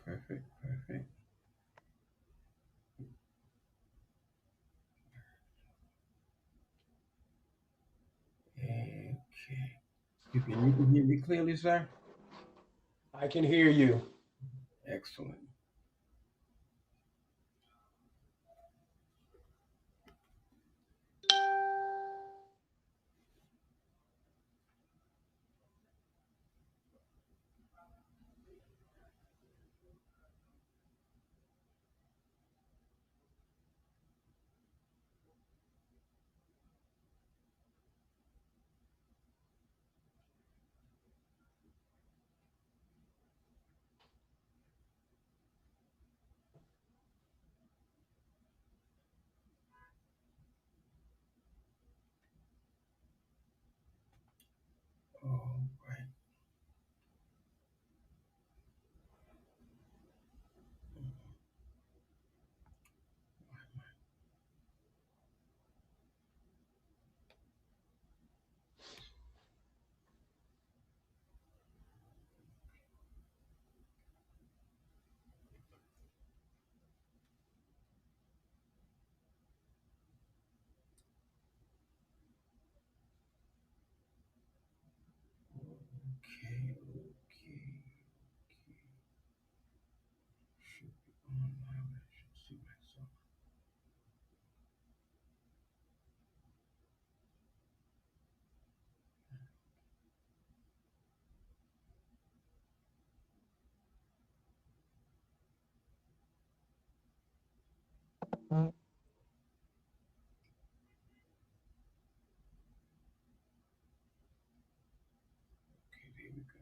Perfect, perfect. Okay. You can hear me clearly, sir? I can hear you. Excellent. All right. Okay, okay. Should be on now. I should see myself. Okay, there we go.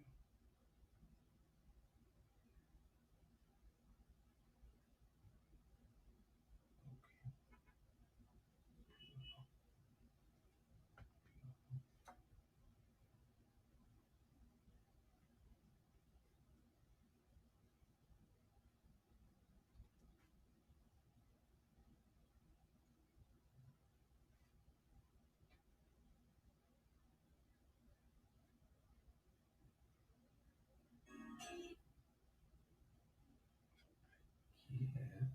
Yes.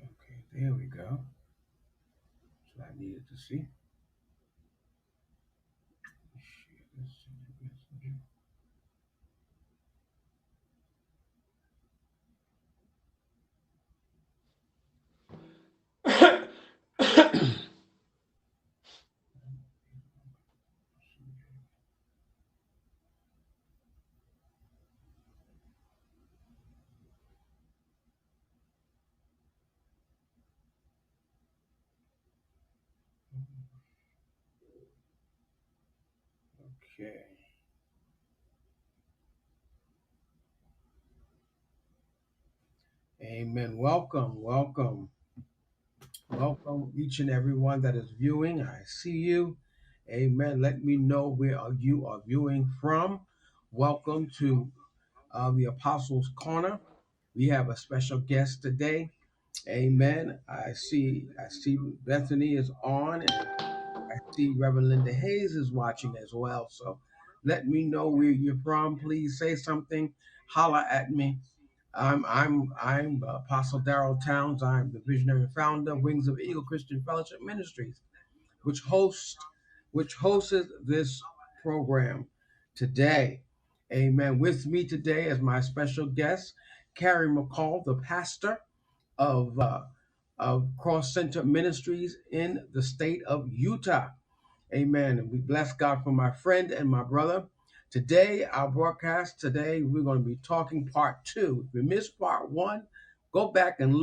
Okay, there we go. So I needed to see. Share this in the messenger. Okay. Amen. Welcome, welcome, welcome each and every one that is viewing. I see you. Amen. Let me know where you are viewing from. Welcome to the Apostles' Corner. We have a special guest today. Amen. I see Bethany is on, and I see Reverend Linda Hayes is watching as well. So let me know where you're from. Please say something. Holla at me. I'm Apostle Darrell Towns. I'm the visionary and founder of Wings of Eagle Christian Fellowship Ministries, which hosts which hosts this program today. Amen. With me today as my special guest, CAREY McCALL, the pastor of Cross Center Ministries in the state of Utah. Amen. And we bless God for my friend and my brother. Today, our broadcast today, we're going to be talking part two. If you missed part one, go back and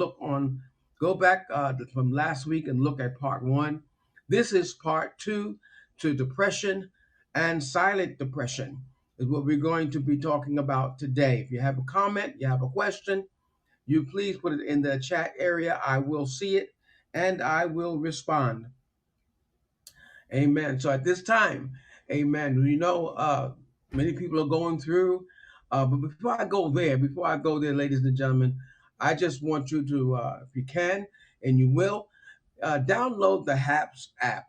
go back from last week and look at part one. This is part two to depression and silent depression, is what we're going to be talking about today. If you have a comment, you have a question, you please put it in the chat area. I will see it and I will respond. Amen. So at this time, amen. Many people are going through, but before I go there, ladies and gentlemen, I just want you to, if you can, and you will, download the HAPS app,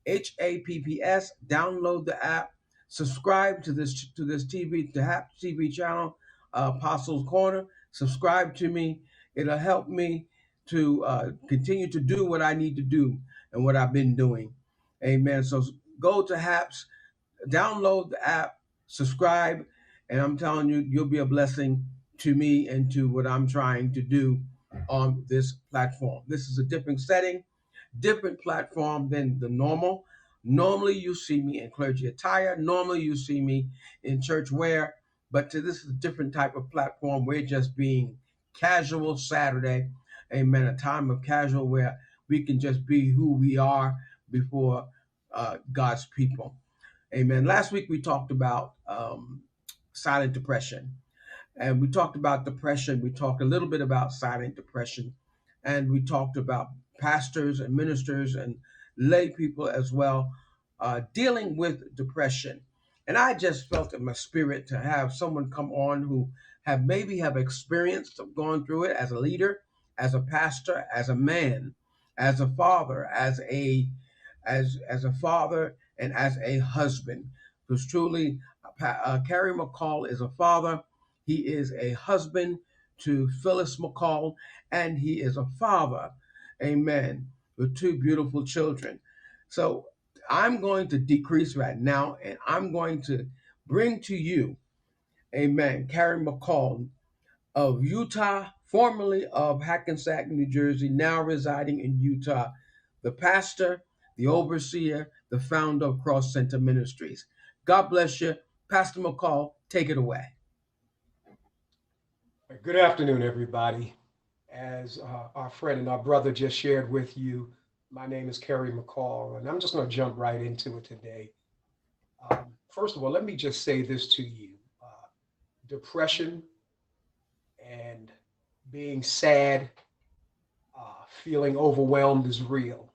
HAPPS. Download the app. Subscribe to this TV, the HAPS TV channel, Apostles Corner. Subscribe to me. It'll help me to continue to do what I need to do and what I've been doing. Amen. So go to HAPS, download the app, subscribe, and I'm telling you, you'll be a blessing to me and to what I'm trying to do on this platform. This is a different setting, different platform than the normal. Normally, you see me in clergy attire. Normally, you see me in church wear. But to this is a different type of platform. We're just being casual Saturday. Amen. A time of casual where we can just be who we are before God's people. Amen. Last week we talked about silent depression, and we talked about depression. We talked a little bit about silent depression, and we talked about pastors and ministers and lay people as well dealing with depression. And I just felt in my spirit to have someone come on who have experienced of going through it as a leader, as a pastor, as a man, as a father, as a father and as a husband. Because truly, CAREY McCALL is a father. He is a husband to Phyllis McCall, and he is a father, amen, with two beautiful children. So I'm going to decrease right now, and I'm going to bring to you, amen, CAREY McCall of Utah, formerly of Hackensack, New Jersey, now residing in Utah, the pastor, the overseer, the founder of Cross Center Ministries. God bless you. Pastor McCall, take it away. Good afternoon, everybody. As our friend and our brother just shared with you, my name is Kerry McCall, and I'm just going to jump right into it today. First of all, let me just say this to you. Depression and being sad, feeling overwhelmed is real.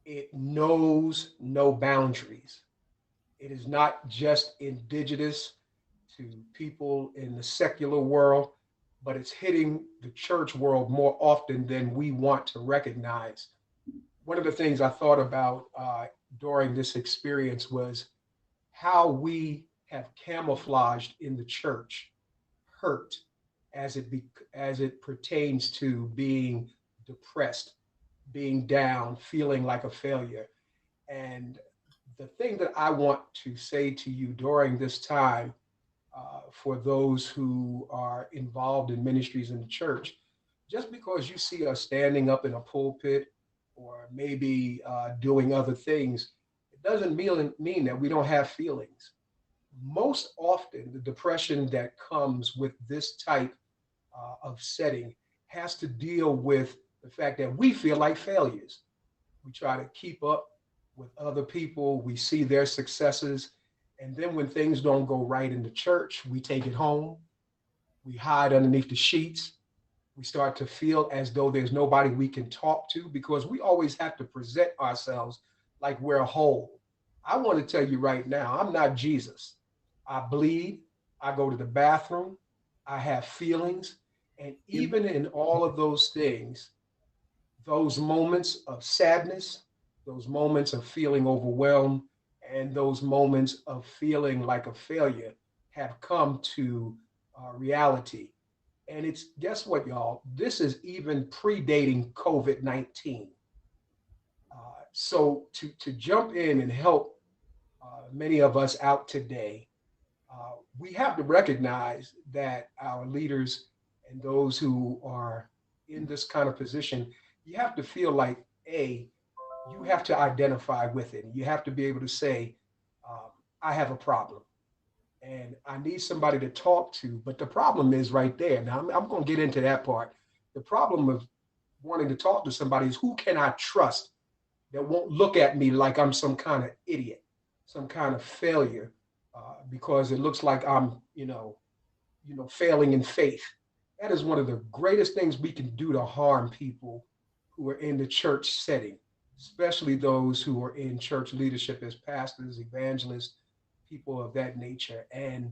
It knows no boundaries. It is not just indigenous to people in the secular world, but it's hitting the church world more often than we want to recognize. One of the things I thought about during this experience was how we have camouflaged in the church hurt as it pertains to being depressed, being down, feeling like a failure. And the thing that I want to say to you during this time, for those who are involved in ministries in the church, just because you see us standing up in a pulpit or maybe doing other things, it doesn't mean that we don't have feelings. Most often, the depression that comes with this type of setting has to deal with the fact that we feel like failures. We try to keep up with other people, we see their successes, and then when things don't go right in the church, we take it home, we hide underneath the sheets, we start to feel as though there's nobody we can talk to because we always have to present ourselves like we're whole. I want to tell you right now, I'm not Jesus. I bleed, I go to the bathroom, I have feelings, and even in all of those things, those moments of sadness, those moments of feeling overwhelmed, and those moments of feeling like a failure have come to reality. And it's, guess what, y'all? This is even predating COVID 19. So to jump in and help many of us out today, we have to recognize that our leaders and those who are in this kind of position, you have to feel like, you have to identify with it. You have to be able to say, I have a problem and I need somebody to talk to. But the problem is right there. Now, I'm going to get into that part. The problem of wanting to talk to somebody is, who can I trust that won't look at me like I'm some kind of idiot, some kind of failure, because it looks like I'm, failing in faith. That is one of the greatest things we can do to harm people who are in the church setting, especially those who are in church leadership as pastors, evangelists, people of that nature. And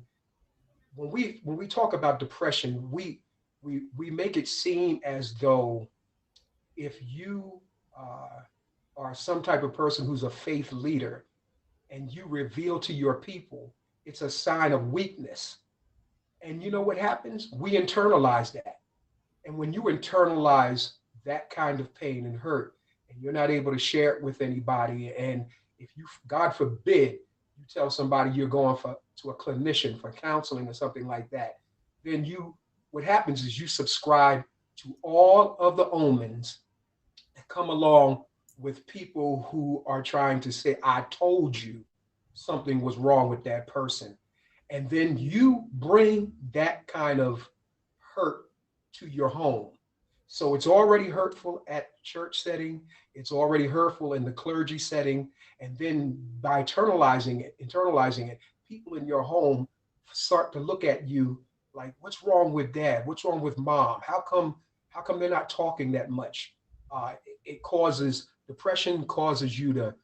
when we talk about depression, we make it seem as though if you uh, are some type of person who's a faith leader and you reveal to your people, it's a sign of weakness. And you know what happens? We internalize that. And when you internalize that kind of pain and hurt, and you're not able to share it with anybody, and if you, God forbid, you tell somebody you're going for to a clinician for counseling or something like that, then you, what happens is you subscribe to all of the omens that come along with people who are trying to say, I told you something was wrong with that person. And then you bring that kind of hurt to your home. So it's already hurtful at church setting. It's already hurtful in the clergy setting. And then by internalizing it, people in your home start to look at you like, what's wrong with dad? What's wrong with mom? How come they're not talking that much? It causes depression, causes you to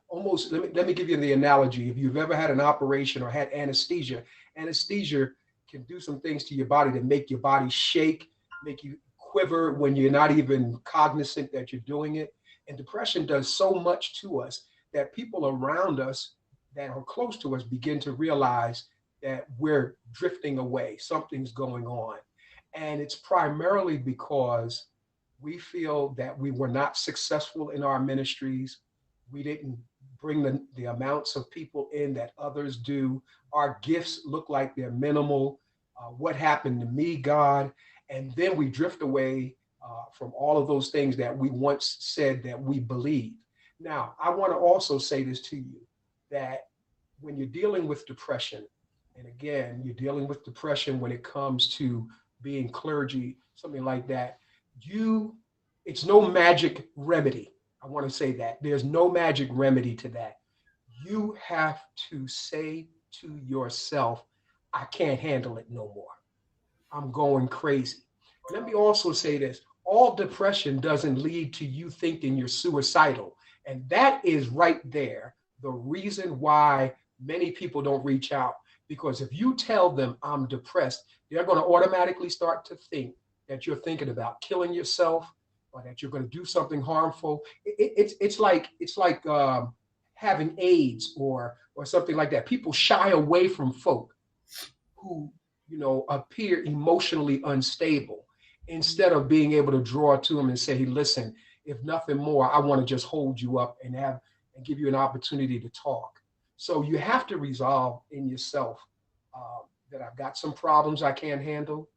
almost, let me give you the analogy. If you've ever had an operation or had anesthesia, anesthesia can do some things to your body that make your body shake, make you quiver when you're not even cognizant that you're doing it. And depression does so much to us that people around us that are close to us begin to realize that we're drifting away, something's going on. And it's primarily because we feel that we were not successful in our ministries. We didn't bring the amounts of people in that others do. Our gifts look like they're minimal. What happened to me, God? And then we drift away from all of those things that we once said that we believed. Now, I want to also say this to you, that when you're dealing with depression, and again, you're dealing with depression when it comes to being clergy, something like that, you, it's no magic remedy. I want to say that there's no magic remedy to that. You have to say to yourself, I can't handle it no more. I'm going crazy. Let me also say this, all depression doesn't lead to you thinking you're suicidal. And that is right there the reason why many people don't reach out. Because if you tell them I'm depressed, they're going to automatically start to think that you're thinking about killing yourself or that you're going to do something harmful. It's like having AIDS or something like that. People shy away from folk who appear emotionally unstable instead of being able to draw to them and say, hey, listen, if nothing more, I want to just hold you up and give you an opportunity to talk. So you have to resolve in yourself that I've got some problems I can't handle.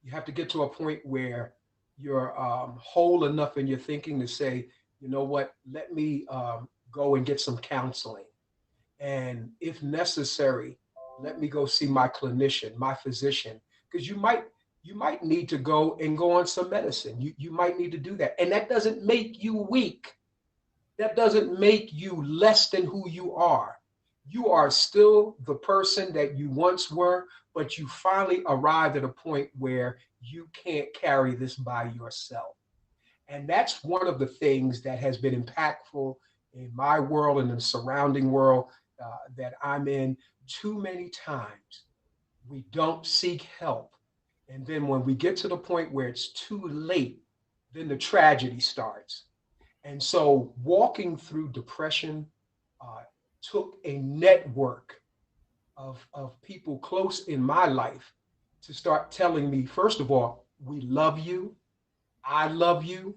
You have to get to a point where you're whole enough in your thinking to say, you know what, let me go and get some counseling. And if necessary, let me go see my clinician, my physician, because you might need to go on some medicine. You might need to do that. And that doesn't make you weak. That doesn't make you less than who you are. You are still the person that you once were, but you finally arrived at a point where you can't carry this by yourself. And that's one of the things that has been impactful in my world and in the surrounding world that I'm in. Too many times we don't seek help. And then when we get to the point where it's too late, then the tragedy starts. And so walking through depression uh, took a network of people close in my life to start telling me, first of all, we love you. I love you.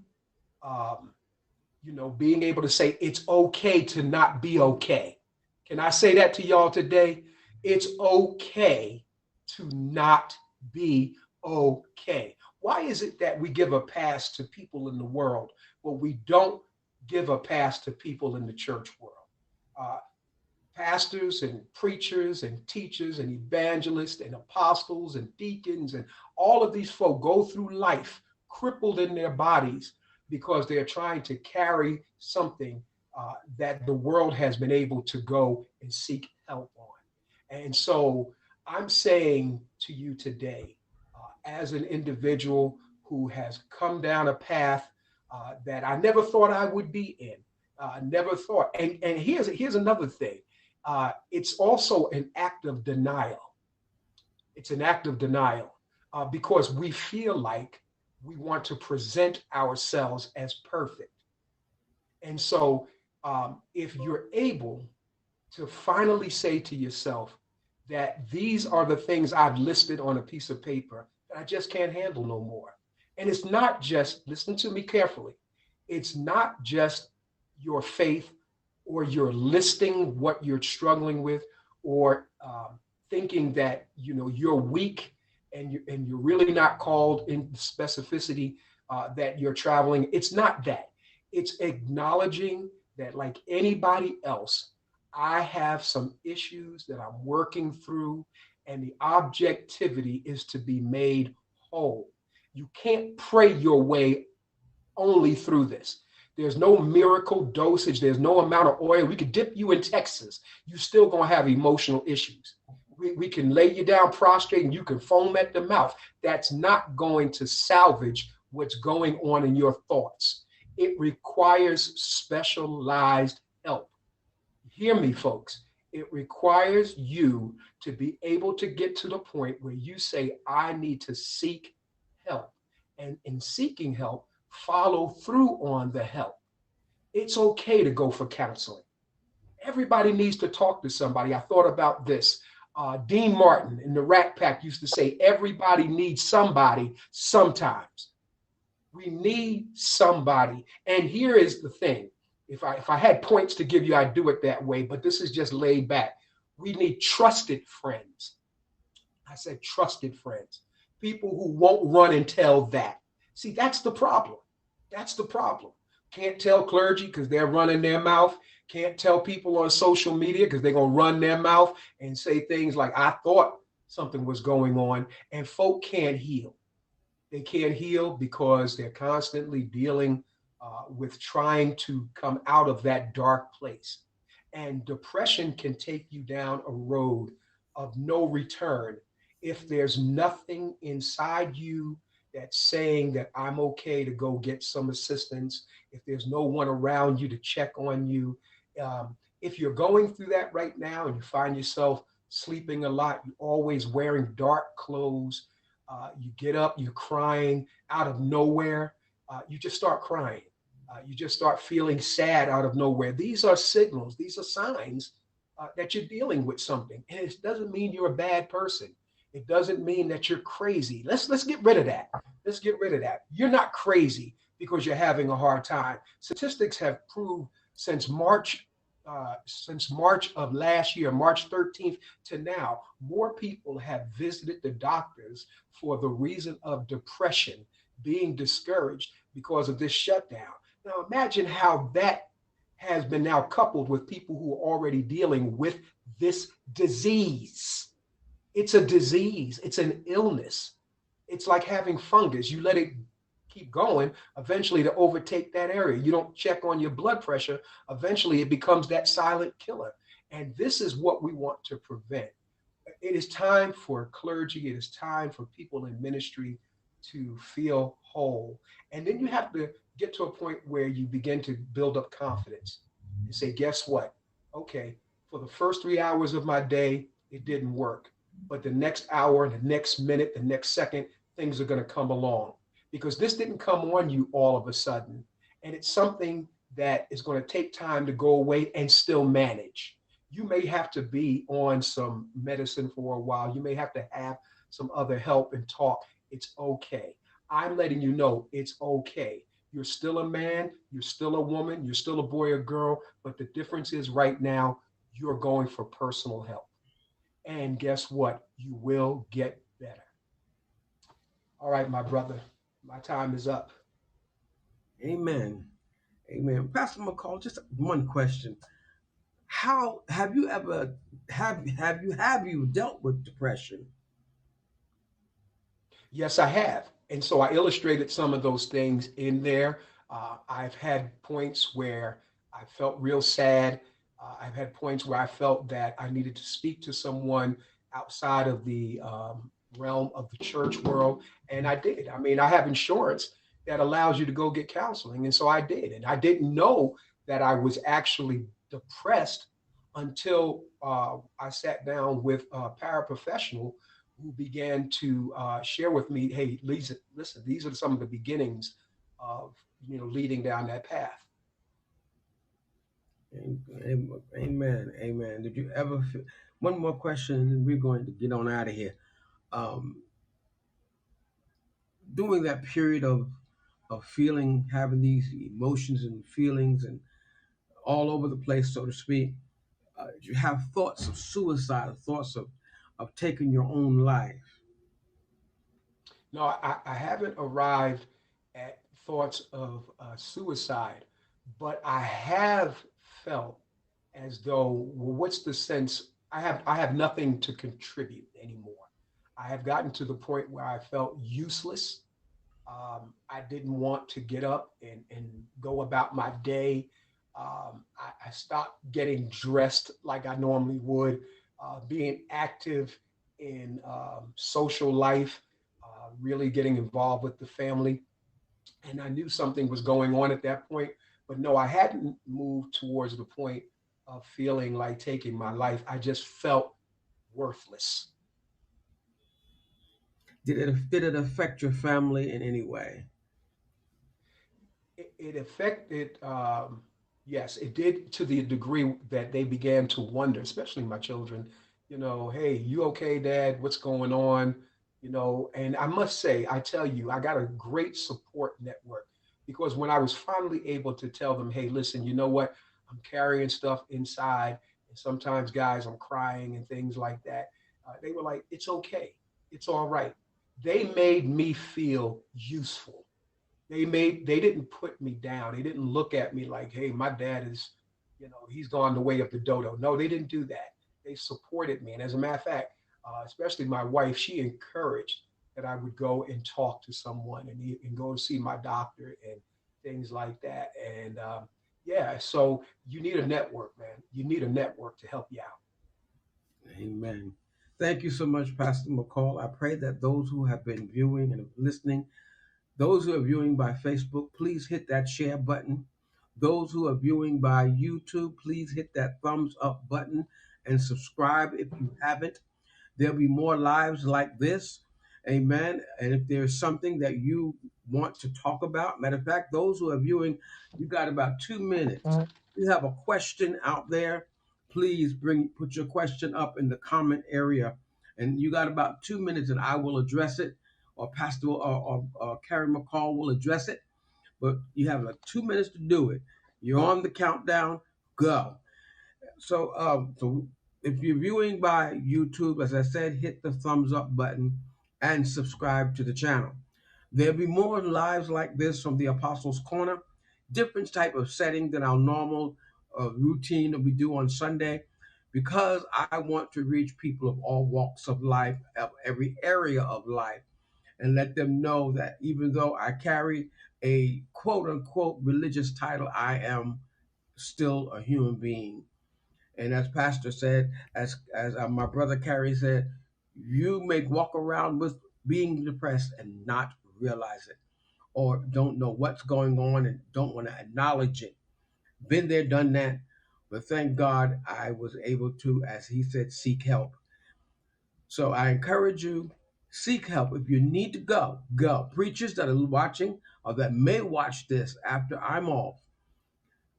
Um, being able to say it's okay to not be okay. Can I say that to y'all today? It's okay to not be okay. Why is it that we give a pass to people in the world, but we don't give a pass to people in the church world? Uh, Pastors and preachers and teachers and evangelists and apostles and deacons and all of these folk go through life crippled in their bodies because they're trying to carry something that the world has been able to go and seek help on. And so I'm saying to you today, as an individual who has come down a path that I never thought I would be in, never thought. And here's another thing. It's also an act of denial. It's an act of denial. because we feel like we want to present ourselves as perfect. And so, if you're able to finally say to yourself that these are the things I've listed on a piece of paper that I just can't handle no more. And it's not just, listen to me carefully, it's not just your faith or you're listing what you're struggling with or thinking that you're weak and you're really not called in specificity that you're traveling. It's not that. It's acknowledging that, like anybody else, I have some issues that I'm working through, and the objectivity is to be made whole. You can't pray your way only through this. There's no miracle dosage. There's no amount of oil. We could dip you in Texas. You still gonna have emotional issues. We can lay you down prostrate and you can foam at the mouth. That's not going to salvage what's going on in your thoughts. It requires specialized help. Hear me, folks. It requires you to be able to get to the point where you say, I need to seek help. And in seeking help, follow through on the help. It's okay to go for counseling. Everybody needs to talk to somebody. I thought about this. Dean Martin in the Rat Pack used to say, everybody needs somebody sometimes. We need somebody. And here is the thing. If I had points to give you, I'd do it that way, but this is just laid back. We need trusted friends. I said trusted friends. People who won't run and tell that. See, that's the problem. That's the problem. Can't tell clergy because they're running their mouth. Can't tell people on social media because they're going to run their mouth and say things like, I thought something was going on. And folk can't heal. They can't heal because they're constantly dealing with trying to come out of that dark place. And depression can take you down a road of no return if there's nothing inside you that's saying that I'm okay to go get some assistance, if there's no one around you to check on you. If you're going through that right now and you find yourself sleeping a lot, you're always wearing dark clothes, you get up, you're crying out of nowhere, you just start crying. You just start feeling sad out of nowhere. These are signals, these are signs that you're dealing with something. And it doesn't mean you're a bad person. It doesn't mean that you're crazy. Let's get rid of that. Let's get rid of that. You're not crazy because you're having a hard time. Statistics have proved since March of last year, March 13th to now, more people have visited the doctors for the reason of depression, being discouraged because of this shutdown. Now imagine how that has been now coupled with people who are already dealing with this disease. It's a disease, it's an illness. It's like having fungus. You let it keep going, eventually to overtake that area. You don't check on your blood pressure, eventually it becomes that silent killer. And this is what we want to prevent. It is time for clergy, it is time for people in ministry to feel whole. And then you have to get to a point where you begin to build up confidence and say, guess what? Okay, for the first 3 hours of my day, it didn't work. But the next hour, the next minute, the next second, things are going to come along because this didn't come on you all of a sudden. And it's something that is going to take time to go away and still manage. You may have to be on some medicine for a while. You may have to have some other help and talk. It's okay. I'm letting you know it's okay. You're still a man, you're still a woman, you're still a boy or girl, but the difference is right now you're going for personal help. And guess what? You will get better. All right, my brother, my time is up. Amen. Amen. Pastor McCall, just one question. How have you ever have you dealt with depression? Yes, I have. And so I illustrated some of those things in there. I've had points where I felt real sad. I've had points where I felt that I needed to speak to someone outside of the realm of the church world. And I did. I mean, I have insurance that allows you to go get counseling. And so I did. And I didn't know that I was actually depressed until I sat down with a paraprofessional who began to share with me, hey, Lisa, listen, these are some of the beginnings of leading down that path. Amen. Amen. Did you ever feel, one more question and we're going to get on out of here. Um, During that period of feeling, having these emotions and feelings and all over the place, so to speak, you have thoughts of suicide, thoughts of taking your own life. No, I haven't arrived at thoughts of suicide, but I have felt as though, well, what's the sense? I have nothing to contribute anymore. I have gotten to the point where I felt useless. I didn't want to get up and go about my day. I stopped getting dressed like I normally would, being active in social life, really getting involved with the family. And I knew something was going on at that point. But no, I hadn't moved towards the point of feeling like taking my life. I just felt worthless. Did it affect your family in any way? It affected, yes, it did, to the degree that they began to wonder, especially my children, hey, you okay, Dad? What's going on? And I must say, I tell you, I got a great support network, because when I was finally able to tell them, hey, listen, you know what? I'm carrying stuff inside. And sometimes, guys, I'm crying and things like that. They were like, it's okay. It's all right. They made me feel useful. They didn't put me down. They didn't look at me like, hey, my dad is, he's gone the way of the dodo. No, they didn't do that. They supported me. And as a matter of fact, especially my wife, she encouraged that I would go and talk to someone, and go see my doctor and things like that. And yeah, so you need a network, man. You need a network to help you out. Amen. Thank you so much, Pastor McCall. I pray that those who have been viewing and listening, those who are viewing by Facebook, please hit that share button. Those who are viewing by YouTube, please hit that thumbs up button and subscribe if you haven't. There'll be more lives like this. Amen. And if there's something that you want to talk about, matter of fact, those who are viewing, you got about 2 minutes. If you have a question out there, please put your question up in the comment area. And you got about 2 minutes and I will address it, or Pastor or Carrie McCall will address it. But you have like 2 minutes to do it. You're on the countdown. Go. So if you're viewing by YouTube, as I said, hit the thumbs up button and subscribe to the channel. There'll be more lives like this from the Apostles' Corner, different type of setting than our normal routine that we do on Sunday, because I want to reach people of all walks of life, of every area of life, and let them know that even though I carry a quote unquote religious title, I am still a human being. And as Pastor said, as my brother Carey said, you may walk around with being depressed and not realize it, or don't know what's going on and don't want to acknowledge it. Been there, done that. But thank God I was able to, as he said, seek help. So I encourage you, seek help. If you need to go, go. Preachers that are watching or that may watch this after I'm off,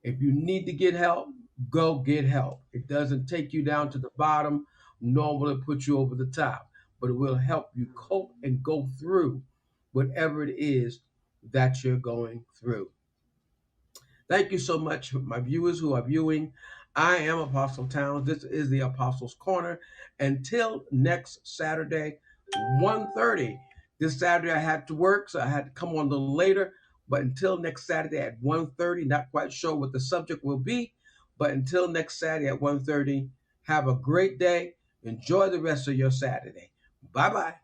if you need to get help, go get help. It doesn't take you down to the bottom, nor will it put you over the top, but it will help you cope and go through whatever it is that you're going through. Thank you so much, my viewers who are viewing. I am Apostle Towns. This is the Apostles' Corner. Until next Saturday, 1:30. This Saturday I had to work, so I had to come on a little later. But until next Saturday at 1:30, not quite sure what the subject will be. But until next Saturday at 1:30, have a great day. Enjoy the rest of your Saturday. Bye-bye.